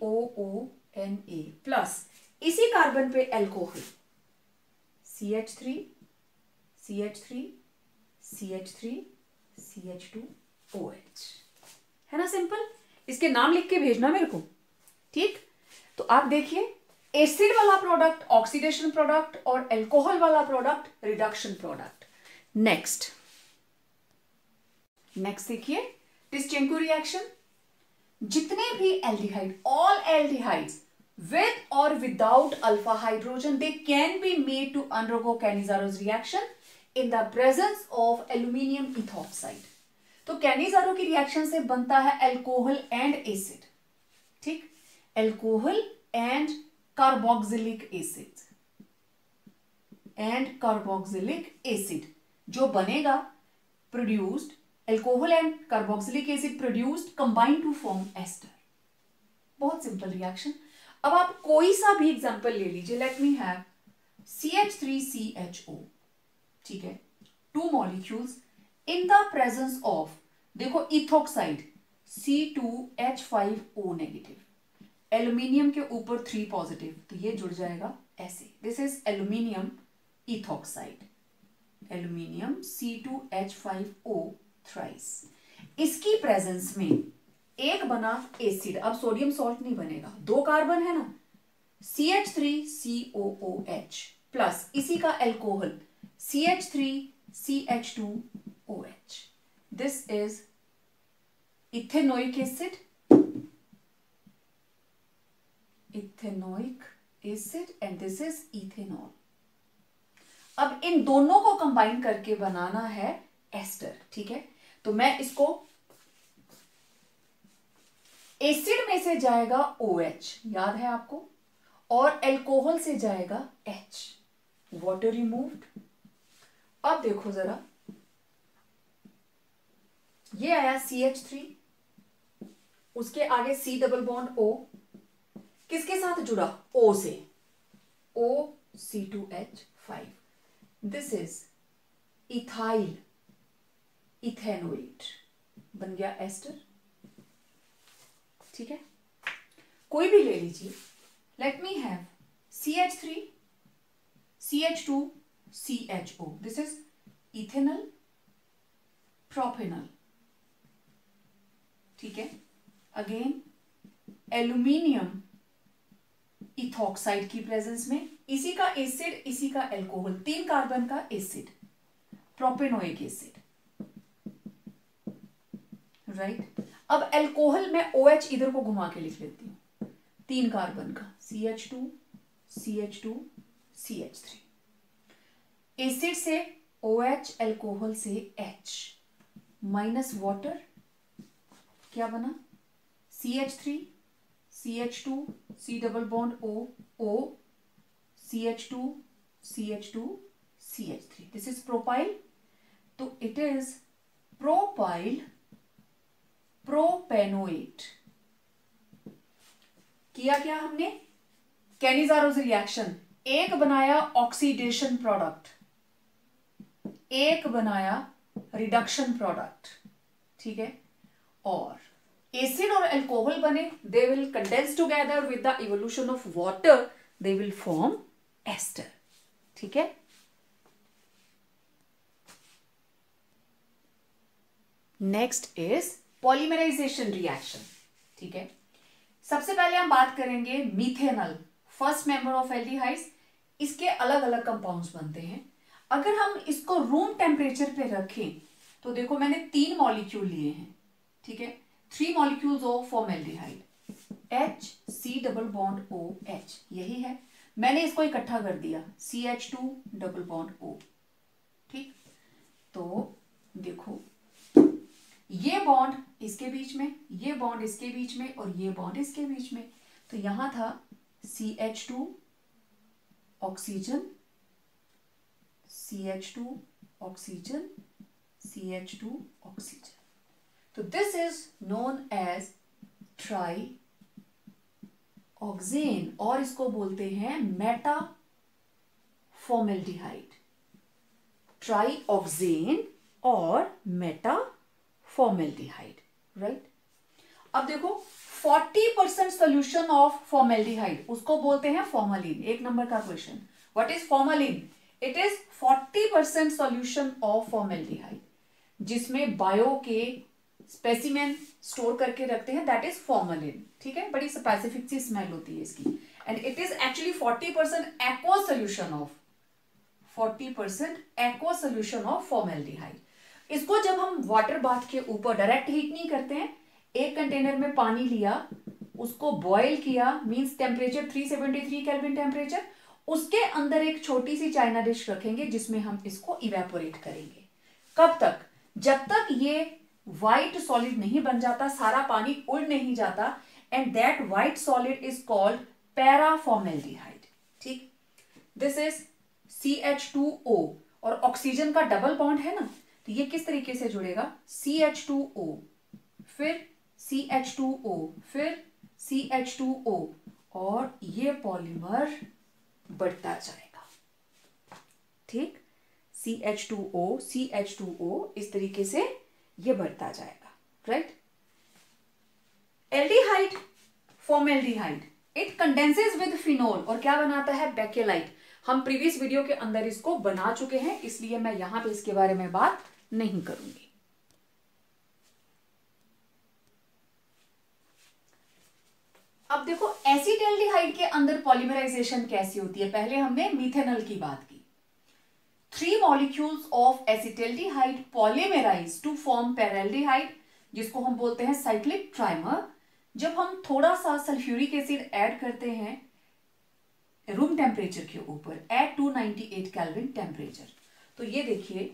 A: COONA प्लस इसी कार्बन पे alcohol CH3 CH3 CH3 CH2OH, है ना सिंपल। इसके नाम लिख के भेजना मेरे को, ठीक। तो आप देखिए, एसिड वाला प्रोडक्ट ऑक्सीडेशन प्रोडक्ट और एल्कोहल वाला प्रोडक्ट रिडक्शन प्रोडक्ट। नेक्स्ट देखिए टिस्चेंको रिएक्शन। जितने भी aldehyde, all aldehydes with or without alpha hydrogen, they can be made to undergo Cannizzaro reaction in the presence of aluminium ethoxide। तो Cannizzaro की reaction से बनता है एल्कोहल एंड एसिड, ठीक, alcohol and carboxylic acid जो बनेगा, produced, alcohol and carboxylic acid produced combine to form ester. बहुत simple reaction. अब आप कोई सा भी एग्जांपल ले लीजिए, लेट मी हैव CH3CHO, ठीक है, 2 molecules in the presence of, देखो इथोक्साइड C2H5O नेगेटिव, एल्यूमिनियम के ऊपर 3 पॉजिटिव, तो ये जुड़ जाएगा ऐसे, this is aluminium ethoxide, aluminium C2H5O thrice. इसकी प्रेजेंस में एक बना एसिड, अब सोडियम सॉल्ट नहीं बनेगा, 2 कार्बन है ना, CH3COOH प्लस इसी का alcohol CH3CH2OH, this is ethanoic acid and this is ethanol. अब इन दोनों को कंबाइन करके बनाना है एस्टर, ठीक है। तो मैं इसको, एसिड में से जाएगा OH, याद है आपको, और एल्कोहल से जाएगा H, वाटर रिमूव्ड। अब देखो जरा, ये आया CH3, उसके आगे C डबल बॉन्ड O, किसके साथ जुड़ा, O से, OC2H5, this is ethyl ethanoate, बन गया एस्टर, ठीक है। कोई भी ले लीजिए, let me have CH3 CH2 CHO, this is ethanol propanol, ठीक है। अगेन एल्यूमिनियम इथॉक्साइड की प्रेजेंस में, इसी का एसिड, इसी का एल्कोहल, 3 कार्बन का एसिड, प्रोपेनोइक एसिड, राइट। अब एल्कोहल में OH इधर को घुमा के लिख लेती हूं, 3 कार्बन का CH2 CH2 CH3, एसिड से OH, एल्कोहल से H माइनस वाटर, क्या बना CH3 CH2 C double bond O O CH2 CH2 CH3, this is propyl, तो इट इज प्रोपाइल प्रोपेनोएट। किया क्या हमने, कैनिज़ारोस रिएक्शन, एक बनाया ऑक्सीडेशन प्रोडक्ट, एक बनाया रिडक्शन प्रोडक्ट, ठीक है। और एसिड और अल्कोहल बने, they will condense together with the evolution of water, they will form ester, ठीक है। नेक्स्ट इज पॉलीमराइजेशन रिएक्शन, ठीक है। सबसे पहले हम बात करेंगे methanol, first member of aldehydes. इसके अलग अलग कंपाउंड्स बनते हैं। अगर हम इसको रूम टेम्परेचर पे रखें तो देखो मैंने 3 मॉलिक्यूल लिए हैं, ठीक है, 3 molecules of formaldehyde, H C double bond O H, यही है। मैंने इसको इकट्ठा कर दिया CH2 डबल बॉन्ड O, ठीक। तो देखो ये बॉन्ड इसके बीच में, ये बॉन्ड इसके बीच में, और ये बॉन्ड इसके बीच में, तो यहां था CH2 oxygen, CH2 oxygen, CH2 oxygen, तो this is known as trioxane, और इसको बोलते हैं मेटा फॉर्मेल्डिहाइड, ट्राई ऑक्सेन और मेटा फॉर्मेल्डिहाइड, राइट। अब देखो 40% सोल्यूशन ऑफ फॉर्मेल्डिहाइड, उसको बोलते हैं फॉर्मलिन। 1 नंबर का question, what is formalin? It is 40% solution of formaldehyde, जिसमें बायो के स्पेसिमेन स्टोर करके रखते हैं, दैट इज फॉर्मलिन, ठीक है। बड़ी स्पेसिफिक सी स्मेल होती है इसकी, and it is actually 40% aqua solution of 40% aqua solution of formaldehyde. इसको जब हम वाटर बाथ के ऊपर डायरेक्ट हीट नहीं करते हैं, एक कंटेनर में पानी लिया, उसको बॉयल किया, मींस टेम्परेचर 373 केल्विन टेम्परेचर, उसके अंदर एक छोटी सी चाइना डिश रखेंगे जिसमें हम इसको इवेपोरेट करेंगे। कब तक? जब तक ये व्हाइट सॉलिड नहीं बन जाता, सारा पानी उड़ नहीं जाता, and that white solid is called paraformaldehyde, ठीक। दिस इज CH2O, और ऑक्सीजन का डबल बॉन्ड है ना, तो ये किस तरीके से जुड़ेगा, CH2O, फिर CH2O, फिर CH2O, और ये पॉलीमर बढ़ता जाएगा, ठीक। CH2O CH2O, इस तरीके से ये बढ़ता जाएगा, right. Aldehyde formaldehyde, it condenses with phenol, और क्या बनाता है, बेकेलाइट। हम प्रीवियस वीडियो के अंदर इसको बना चुके हैं, इसलिए मैं यहां पे इसके बारे में बात नहीं करूंगी। अब देखो एसिटाल्डिहाइड के अंदर पॉलीमराइजेशन कैसी होती है। पहले हमने मीथेनॉल की बात की। 3 molecules of acetaldehyde polymerise to form paraldehyde, जिसको हम बोलते हैं साइक्लिक ट्राइमर। जब हम थोड़ा सा सल्फ्यूरिक एसिड ऐड करते हैं रूम टेम्परेचर के ऊपर एट 298 केल्विन टेम्परेचर, तो ये देखिए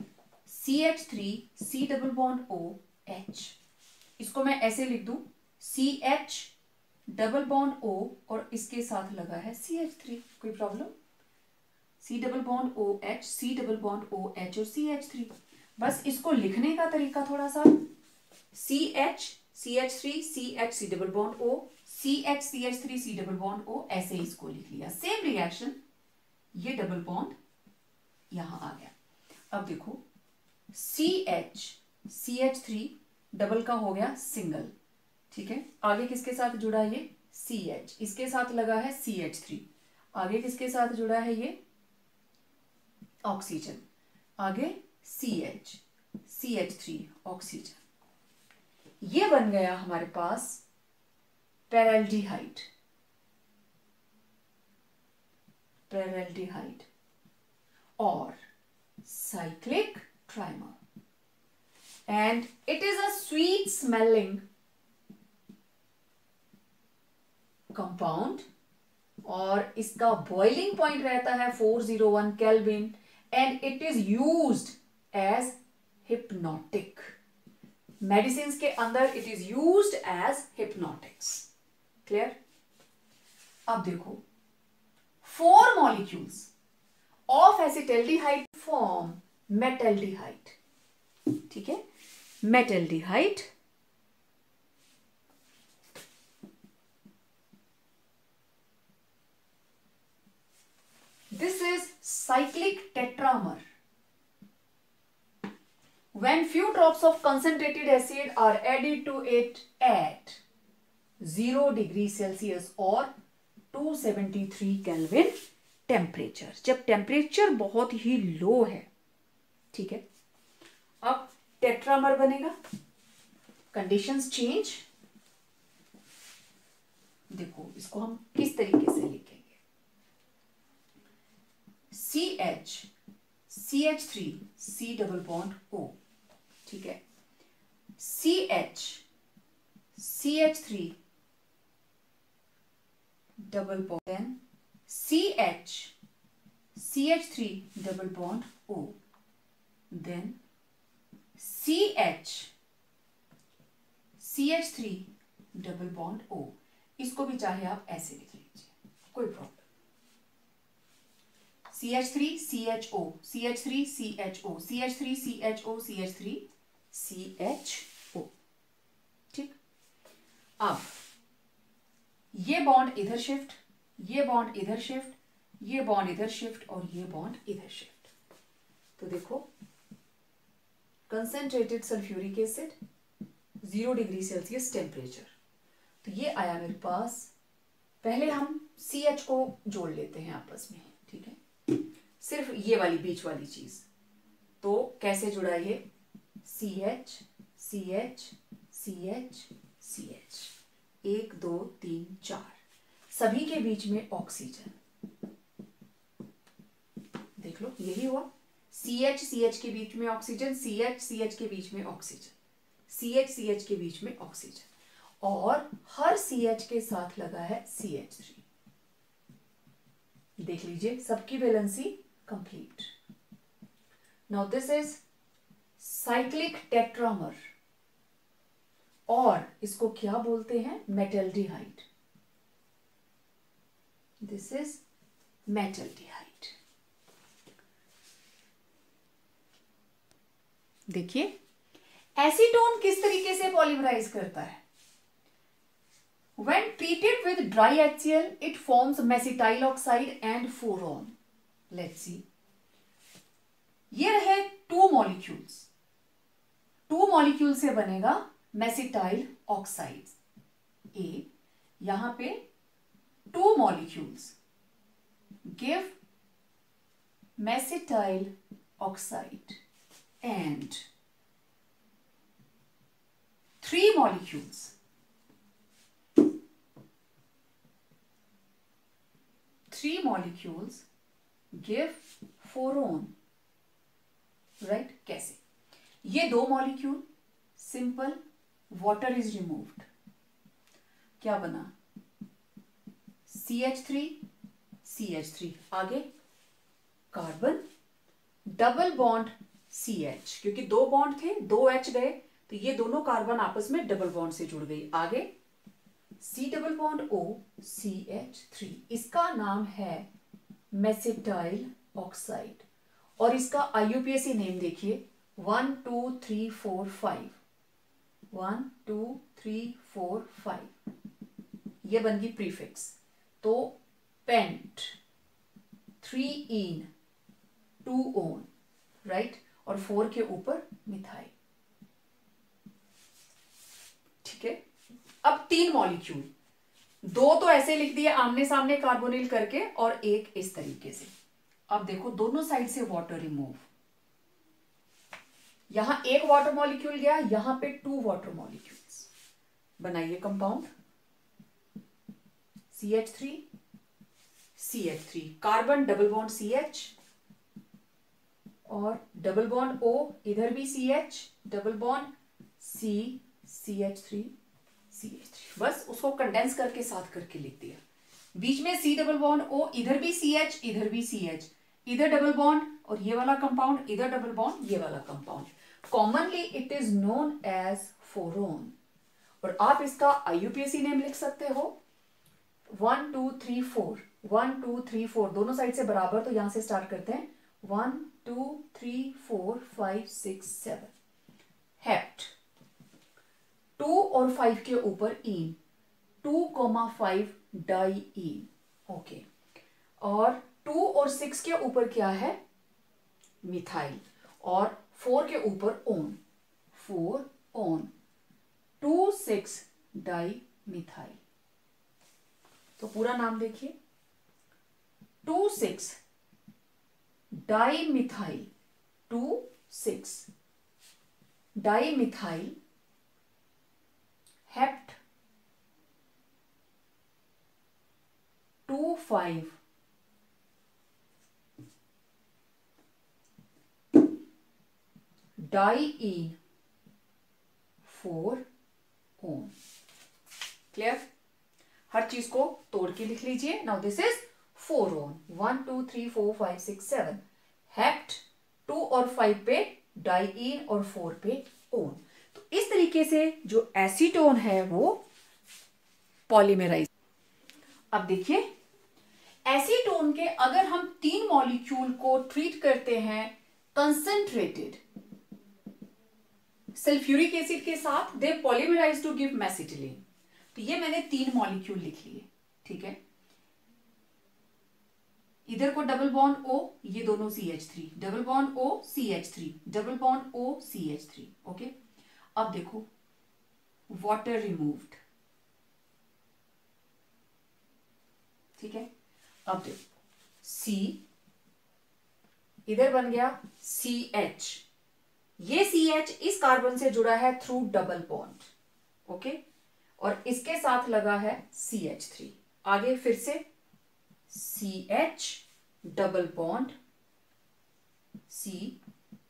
A: CH3 C double bond O H, इसको मैं ऐसे लिख दूं CH डबल बॉन्ड O, और इसके साथ लगा है CH3, कोई problem? C double bond O H, C double bond O H और CH3। बस इसको लिखने का तरीका थोड़ा सा, CH CH3 CH C double bond O, CH CH3 C double bond O, ऐसे इसको लिख लिया। सेम रिएक्शन, ये डबल बॉन्ड यहां आ गया। अब देखो CH CH3 डबल का हो गया सिंगल, ठीक है। आगे किसके साथ जुड़ा है ये CH, इसके साथ लगा है CH3, आगे किसके साथ जुड़ा है ये ऑक्सीजन, आगे CH CH3 ऑक्सीजन। ये बन गया हमारे पास पैराल्डिहाइड, पैराल्डिहाइड और cyclic trimer, and it is a sweet smelling compound और इसका बॉइलिंग पॉइंट रहता है 401 kelvin and it is used as hypnotic. Medicine के अंदर it is used as hypnotics. Clear? अब देखो 4 molecules of acetaldehyde form metaldehyde. ठीक है, metaldehyde this is cyclic tetramer. When few drops of concentrated acid are added to it at 0 degree Celsius or 273 Kelvin temperature, जब temperature बहुत ही लो है, ठीक है, अब टेट्रामर बनेगा। Conditions change. देखो इसको हम किस तरीके से लिखेंगे, CH CH3 C double bond O, ठीक है, CH CH3 double bond, then CH CH3 double bond O, then CH CH3 double bond O। इसको भी चाहे आप ऐसे लिख लीजिए, कोई problem. CH3 CHO CH3 CHO CH3 CHO CH3 CHO। ठीक, अब ये बॉन्ड इधर शिफ्ट, ये बॉन्ड इधर शिफ्ट, ये बॉन्ड इधर शिफ्ट और ये बॉन्ड इधर शिफ्ट। तो देखो concentrated sulphuric acid 0 degree Celsius temperature, तो ये आया मेरे पास। पहले हम CH को जोड़ लेते हैं आपस में, ठीक है, सिर्फ ये वाली बीच वाली चीज। तो कैसे जुड़ा ये, CH CH CH CH, 1 2 3 4, सभी के बीच में ऑक्सीजन। देख लो यही हुआ, CH CH के बीच में ऑक्सीजन, CH CH के बीच में ऑक्सीजन, CH CH के बीच में ऑक्सीजन, और हर CH के साथ लगा है CH3। देख लीजिए सबकी valency complete. Now this is cyclic tetramer, और इसको क्या बोलते हैं, मेटाल्डिहाइड। This is metaldehyde. देखिए एसीटोन किस तरीके से पॉलीमराइज करता है। When treated with dry HCl, it forms mesityl oxide and furon. Let's see. ये रहे 2 मॉलिक्यूल्स, 2 मॉलिक्यूल से बनेगा मेसिटाइल ऑक्साइड A। यहां पे 2 molecules give mesityl oxide and 3 molecules give furon, right? कैसे, ये 2 molecule, simple, water is removed, क्या बना, CH3 CH3, आगे कार्बन, डबल बॉन्ड CH, क्योंकि 2 बॉन्ड थे, 2 H गए, तो ये दोनों कार्बन आपस में डबल बॉन्ड से जुड़ गई। आगे C double bond O CH3, इसका नाम है मेसिटाइल ऑक्साइड, और इसका IUPAC नेम देखिए 1 2 3 4 5, 1 2 3 4 5, ये बन गई प्रीफिक्स। तो पेंट, 3 इन 2 ओन, राइट, और 4 के ऊपर मिथाइल। ठीक है, अब 3 मॉलिक्यूल, 2 तो ऐसे लिख दिए आमने सामने कार्बोनिल करके, और 1 इस तरीके से। अब देखो दोनों साइड से वाटर रिमूव, यहां 1 वाटर मॉलिक्यूल गया, यहां पे 2 वाटर मॉलिक्यूल्स, बनाइए compound CH3 CH3, carbon double bond CH और डबल बॉन्ड O, इधर भी CH, double bond C, CH3 CH3। बस उसको कंडेंस करके साथ करके लिख दिया। बीच में C डबल बॉन्ड O, इधर भी CH, इधर भी CH, इधर डबल बॉन्ड और ये वाला कंपाउंड, इधर डबल बॉन्ड, ये वाला कंपाउंड। Commonly it is known as phorone, और आप इसका IUPAC नेम लिख सकते हो 1 2 3 4, 1 2 3 4 दोनों साइड से बराबर, तो यहां से स्टार्ट करते हैं 1 2 3 4 5 6 7। हेप्ट 2 और 5 के ऊपर इन, 2,5 डाई ओके, और 2 और 6 के ऊपर क्या है, मिथाइल, और 4 के ऊपर ओन, 4 ओन, 2,6 डाई मिथाइल। तो पूरा नाम देखिए 2,6 dimethyl, 2,6 dimethyl hept 2,5 di 4 one. Clear? हर चीज को तोड़ के लिख लीजिए। Now this is 4 one, 1 2 3 4 5 6 7। Hept 2 और 5 पे डाई और 4 पे ओन। तो इस तरीके से जो एसीटोन है वो पॉलीमराइज। अब देखिए एसीटोन के अगर हम 3 मॉलिक्यूल को ट्रीट करते हैं कंसंट्रेटेड सल्फ्यूरिक एसिड के साथ, दे पॉलीमराइज टू गिव मेसिटिलीन। तो ये मैंने 3 मॉलिक्यूल लिख लिए, ठीक है। इधर को डबल बॉन्ड O, ये दोनों CH3, double bond O CH3, double bond O CH3, okay. अब देखो वाटर रिमूव्ड, ठीक है। अब देखो C, इधर बन गया CH, ये CH इस कार्बन से जुड़ा है थ्रू डबल बॉन्ड, ओके, और इसके साथ लगा है CH3। आगे फिर से CH डबल बॉन्ड C,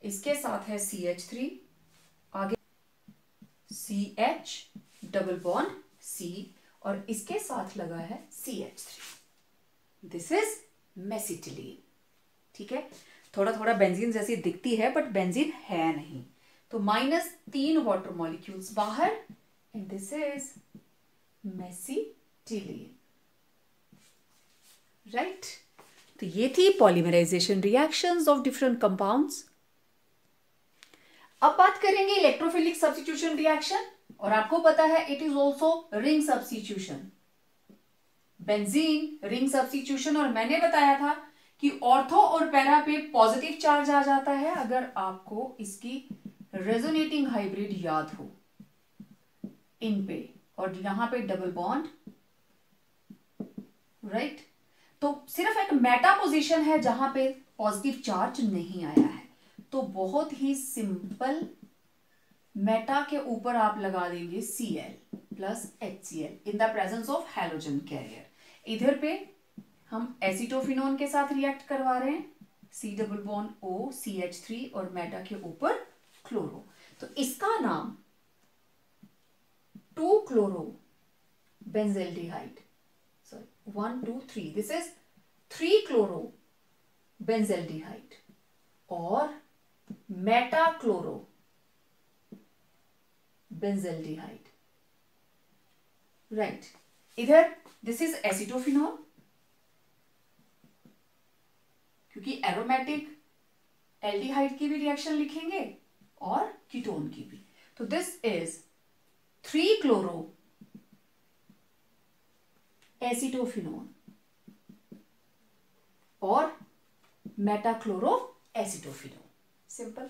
A: इसके साथ है CH3, आगे CH डबल बॉन्ड C और इसके साथ लगा है CH3। दिस इज मेसिटिलीन, ठीक है। थोड़ा थोड़ा बेंजीन जैसी दिखती है बट बेंजीन है नहीं। तो -3 वाटर मॉलिक्यूल्स बाहर, and this is mesitylene, right. तो ये थी polymerisation reactions of different compounds. अब बात करेंगे इलेक्ट्रोफिलिक सब्स्टिट्यूशन रिएक्शन, और आपको पता है it is also ring substitution, benzene ring substitution. और मैंने बताया था कि ऑर्थो और पैरा पे पॉजिटिव चार्ज आ जाता है अगर आपको इसकी रेजोनेटिंग हाइब्रिड याद हो इन पे, और यहां पे डबल बॉन्ड, राइट। तो सिर्फ एक मेटा पोजीशन है जहां पे पॉजिटिव चार्ज नहीं आया है। तो बहुत ही सिंपल, मेटा के ऊपर आप लगा देंगे Cl plus HCl in the presence of halogen carrier. इधर पे हम एसिटोफिनोन के साथ रिएक्ट करवा रहे हैं, C double bond O CH3 और मेटा के ऊपर क्लोरो। तो इसका नाम 2-क्लोरो बेंजेल्डिहाइड, सॉरी 1 2 3, दिस इज 3-क्लोरो बेंजेल्डिहाइड और मेटा क्लोरो बेंजेल्डिहाइड, राइट। इधर दिस इज एसिटोफिनोन, क्योंकि एरोमेटिक एल्डिहाइड की भी रिएक्शन लिखेंगे और कीटोन की भी। तो दिस इज 3-क्लोरो एसिटोफिनोन और मेटाक्लोरो एसिटोफिनोन, सिंपल।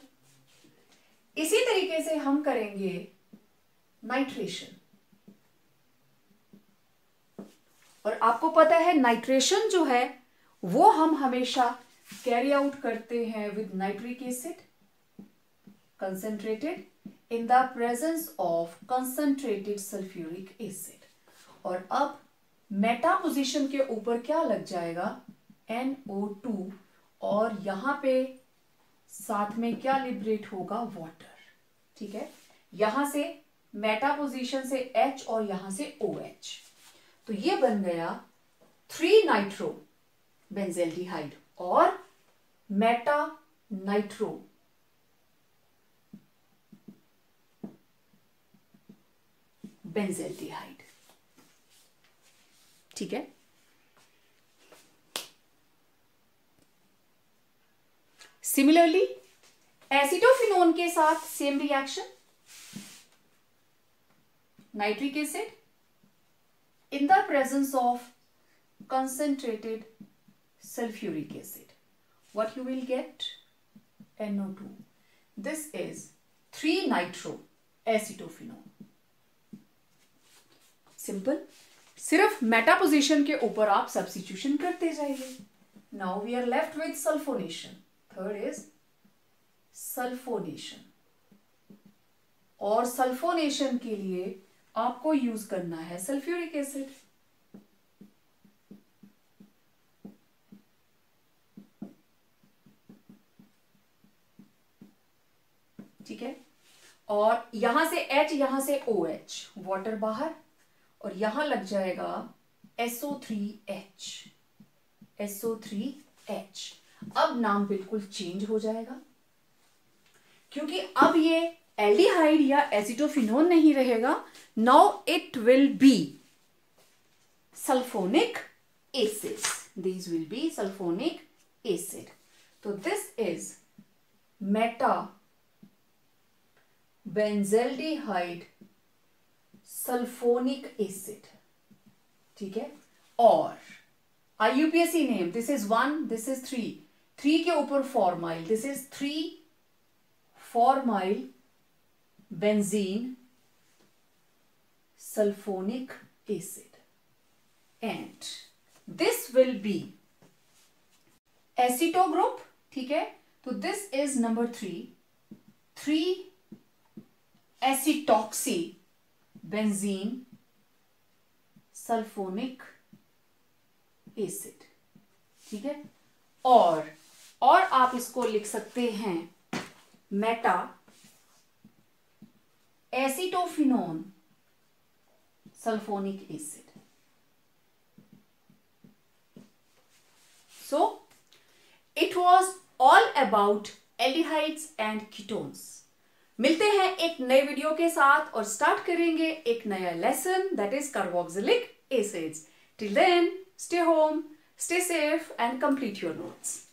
A: इसी तरीके से हम करेंगे नाइट्रेशन, और आपको पता है नाइट्रेशन जो है वो हम हमेशा कैरी आउट करते हैं with nitric acid concentrated, in the presence of concentrated sulfuric acid. और अब मेटा पोजीशन के ऊपर क्या लग जाएगा, NO2, और यहां पे साथ में क्या लिबरेट होगा, वाटर. ठीक है, यहां से मेटा पोजीशन से H और यहां से OH. तो ये बन गया 3 नाइट्रो बेंजेल्डिहाइड और मेटा नाइट्रो बेंजेल्डिहाइड. ठीक है, सिमिलरली एसिटोफिनोन के साथ same reaction, nitric acid in the presence of concentrated sulfuric acid. What you will get? NO2. This is 3-nitroacetophenone. Simple, सिर्फ मेटा पोजीशन के ऊपर आप सब्स्टिट्यूशन करते जाइए. Now we are left with sulphonation. Third is sulphonation. और sulphonation के लिए आपको यूज करना है सल्फ्यूरिक एसिड. ठीक है, और यहां से H, यहां से OH, वाटर बाहर, और यहां लग जाएगा SO3H. SO3H. अब नाम बिल्कुल चेंज हो जाएगा, क्योंकि अब ये एल्डिहाइड या एसिटोफिनोन नहीं रहेगा. Now it will be sulphonic acid. This will be sulphonic acid. तो this is meta benzaldehyde sulphonic acid. ठीक है, और IUPAC name, this is 1, this is 3. 3 के ऊपर formyl, this is 3-formyl benzene sulfonic acid, and this will be aceto group. ठीक है, तो this is number 3-acetoxy benzene sulfonic acid. ठीक है, और आप इसको लिख सकते हैं Meta acetophenone sulphonic acid. So it was all about aldehydes and ketones. मिलते हैं एक नए वीडियो के साथ और स्टार्ट करेंगे एक नया lesson, that is carboxylic acids. Till then, stay home, stay safe and complete your notes.